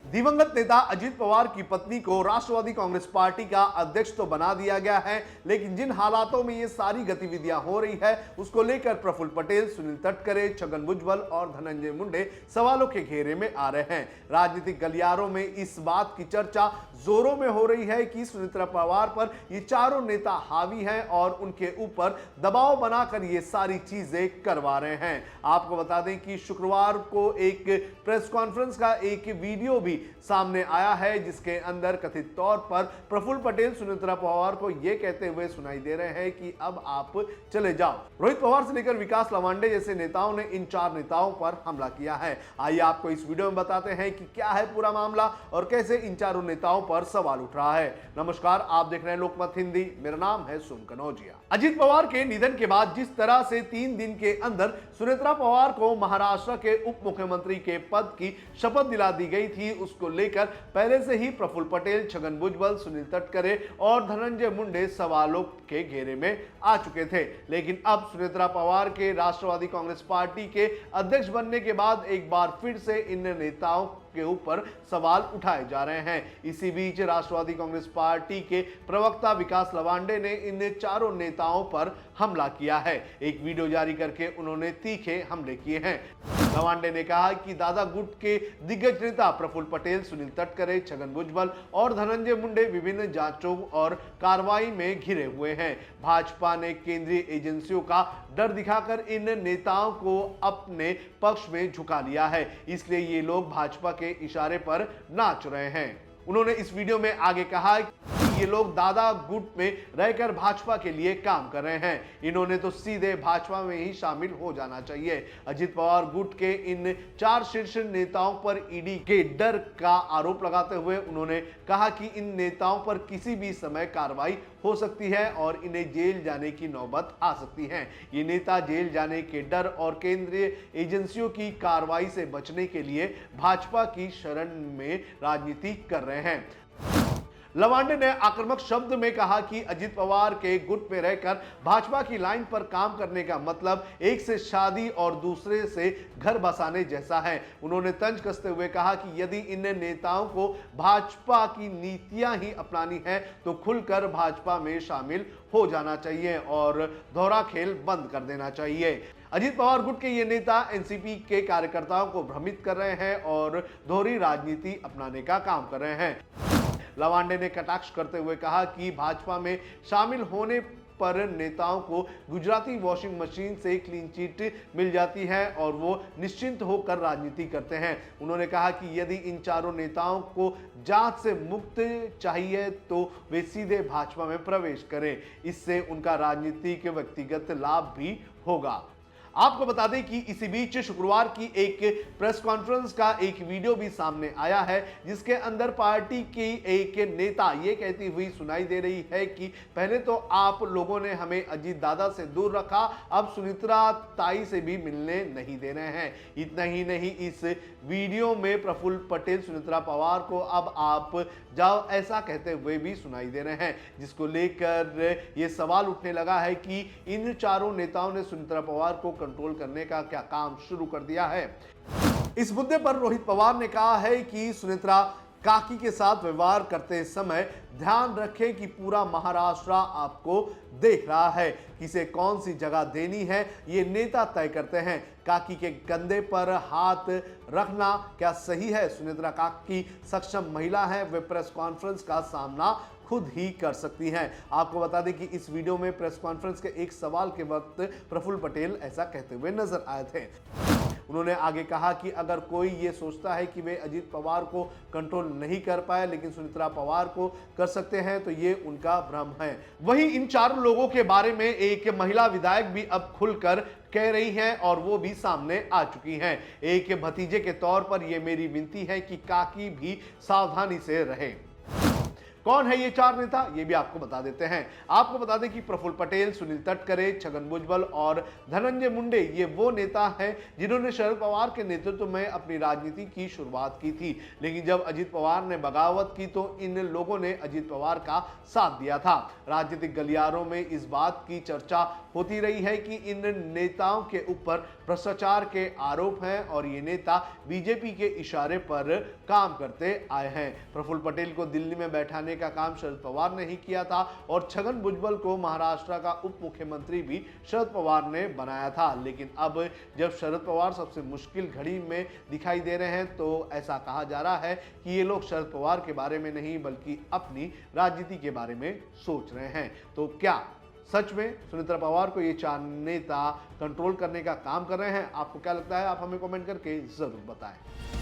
दिवंगत नेता अजीत पवार की पत्नी को राष्ट्रवादी कांग्रेस पार्टी का अध्यक्ष तो बना दिया गया है, लेकिन जिन हालातों में ये सारी गतिविधियां हो रही है उसको लेकर प्रफुल्ल पटेल, सुनील तटकरे, छगन भुजबल और धनंजय मुंडे सवालों के घेरे में आ रहे हैं। राजनीतिक गलियारों में इस बात की चर्चा जोरों में हो रही है कि सुनील पवार पर ये चारों नेता हावी हैं और उनके ऊपर दबाव बनाकर ये सारी चीजें करवा रहे हैं। आपको बता दें कि शुक्रवार को एक प्रेस कॉन्फ्रेंस का एक वीडियो भी सामने आया है, जिसके अंदर कथित तौर पर प्रफुल्ल पटेल सुनील पवार को यह कहते हुए सुनाई दे रहे हैं कि अब आप चले जाओ। रोहित पवार से लेकर विकास लवांडे जैसे नेताओं ने इन चार नेताओं पर हमला किया है। आइए आपको इस वीडियो में बताते हैं कि क्या है पूरा मामला और कैसे इन चारों नेताओं पर सवाल उठ रहा है। नमस्कार, आप देख रहे हैं लोकमत हिंदी, मेरा नाम है सोम कनौजिया। अजीत पवार के निधन के बाद जिस तरह से 3 दिन के अंदर सुनेत्रा पवार को महाराष्ट्र के उप मुख्यमंत्री के पद की शपथ दिला दी गई थी, उसको लेकर पहले से ही प्रफुल्ल पटेल, छगन भुजबल, सुनील तटकरे और धनंजय मुंडे सवालों के घेरे में आ चुके थे। लेकिन अब सुनेत्रा पवार के राष्ट्रवादी कांग्रेस पार्टी के अध्यक्ष बनने के बाद एक बार फिर से इन नेताओं के ऊपर सवाल उठाए जा रहे हैं। इसी बीच राष्ट्रवादी कांग्रेस पार्टी के प्रवक्ता विकास लवांडे ने इन चारों नेताओं पर हमला किया है। एक वीडियो जारी करके उन्होंने तीखे हमले किए हैं। लवांडे ने कहा कि दादा गुट के दिग्गज नेता प्रफुल्ल पटेल, सुनील तटकरे, छगन भुजबल और धनंजय मुंडे विभिन्न जांचों और कार्रवाई में घिरे हुए हैं। भाजपा ने केंद्रीय एजेंसियों का डर दिखाकर इन नेताओं को अपने पक्ष में झुका लिया है, इसलिए ये लोग भाजपा के इशारे पर नाच रहे हैं। उन्होंने इस वीडियो में आगे कहा कि ये लोग दादा गुट में रहकर भाजपा के लिए काम कर रहे हैं, इन्होंने तो सीधे भाजपा में ही शामिल हो जाना चाहिए। अजीत पवार गुट के इन 4 शीर्ष नेताओं पर ईडी के डर का आरोप लगाते हुए उन्होंने कहा कि इन नेताओं पर किसी भी समय कार्रवाई हो सकती है और इन्हें जेल जाने की नौबत आ सकती है। ये नेता जेल जाने के डर और केंद्रीय एजेंसियों की कार्रवाई से बचने के लिए भाजपा की शरण में राजनीति कर रहे हैं। लवांडे ने आक्रामक शब्द में कहा कि अजीत पवार के गुट में रहकर भाजपा की लाइन पर काम करने का मतलब एक से शादी और दूसरे से घर बसाने जैसा है। उन्होंने तंज कसते हुए कहा कि यदि इन नेताओं को भाजपा की नीतियां ही अपनानी है तो खुलकर भाजपा में शामिल हो जाना चाहिए और दोहरा खेल बंद कर देना चाहिए। अजीत पवार गुट के ये नेता एनसीपी के कार्यकर्ताओं को भ्रमित कर रहे हैं और दोहरी राजनीति अपनाने का काम कर रहे हैं। लवांडे ने कटाक्ष करते हुए कहा कि भाजपा में शामिल होने पर नेताओं को गुजराती वॉशिंग मशीन से क्लीन चिट मिल जाती है और वो निश्चिंत होकर राजनीति करते हैं। उन्होंने कहा कि यदि इन चारों नेताओं को जांच से मुक्त चाहिए तो वे सीधे भाजपा में प्रवेश करें, इससे उनका राजनीतिक व्यक्तिगत लाभ भी होगा। आपको बता दें कि इसी बीच शुक्रवार की एक प्रेस कॉन्फ्रेंस का एक वीडियो भी सामने आया है, जिसके अंदर पार्टी की एक नेता ये कहती हुई सुनाई दे रही है कि पहले तो आप लोगों ने हमें अजीत दादा से दूर रखा, अब सुनेत्रा ताई से भी मिलने नहीं दे रहे हैं। इतना ही नहीं, इस वीडियो में प्रफुल्ल पटेल सुनेत्रा पवार को अब आप जाओ ऐसा कहते हुए भी सुनाई दे रहे हैं, जिसको लेकर ये सवाल उठने लगा है कि इन चारों नेताओं ने सुनेत्रा पवार को कंट्रोल करने का क्या काम शुरू कर दिया है। इस मुद्दे पर रोहित पवार ने कहा है कि सुनेत्रा काकी के साथ व्यवहार करते समय ध्यान रखें कि पूरा महाराष्ट्र आपको देख रहा है, किसे कौन सी जगह देनी है ये नेता तय करते हैं। काकी के कंधे पर हाथ रखना क्या सही है? सुनेत्रा काकी सक्षम महिला है, वे प्रेस कॉन्फ्रेंस का सामना खुद ही कर सकती हैं। आपको बता दें कि इस वीडियो में प्रेस कॉन्फ्रेंस के एक सवाल के वक्त प्रफुल्ल पटेल ऐसा कहते हुए नजर आए थे। उन्होंने आगे कहा कि अगर कोई ये सोचता है कि वे अजीत पवार को कंट्रोल नहीं कर पाए लेकिन सुनेत्रा पवार को कर सकते हैं तो ये उनका भ्रम है। वहीं इन चारों लोगों के बारे में एक महिला विधायक भी अब खुलकर कह रही हैं और वो भी सामने आ चुकी हैं। एक भतीजे के तौर पर यह मेरी विनती है कि काकी भी सावधानी से रहे। कौन है ये चार नेता, ये भी आपको बता देते हैं। आपको बता दें कि प्रफुल्ल पटेल, सुनील तटकरे, छगन भुजबल और धनंजय मुंडे ये वो नेता हैं जिन्होंने शरद पवार के नेतृत्व में अपनी राजनीति की शुरुआत की थी। लेकिन जब अजित पवार ने बगावत की तो इन लोगों ने अजित पवार का साथ दिया था। राजनीतिक गलियारों में इस बात की चर्चा होती रही है कि इन नेताओं के ऊपर भ्रष्टाचार के आरोप हैं और ये नेता बीजेपी के इशारे पर काम करते आए हैं। प्रफुल्ल पटेल को दिल्ली में बैठाने का काम शरद पवार ने ही किया था और छगन भुजबल को महाराष्ट्र का उप मुख्यमंत्री भी शरद पवार ने बनाया था। लेकिन अब जब शरद पवार सबसे मुश्किल घड़ी में दिखाई दे रहे हैं तो ऐसा कहा जा रहा है कि ये लोग शरद पवार के बारे में नहीं बल्कि अपनी राजनीति के बारे में सोच रहे हैं। तो क्या सच में सुनीता पवार को ये चार नेता कंट्रोल करने का काम कर रहे हैं? आपको क्या लगता है? आप हमें कमेंट करके जरूर बताएं।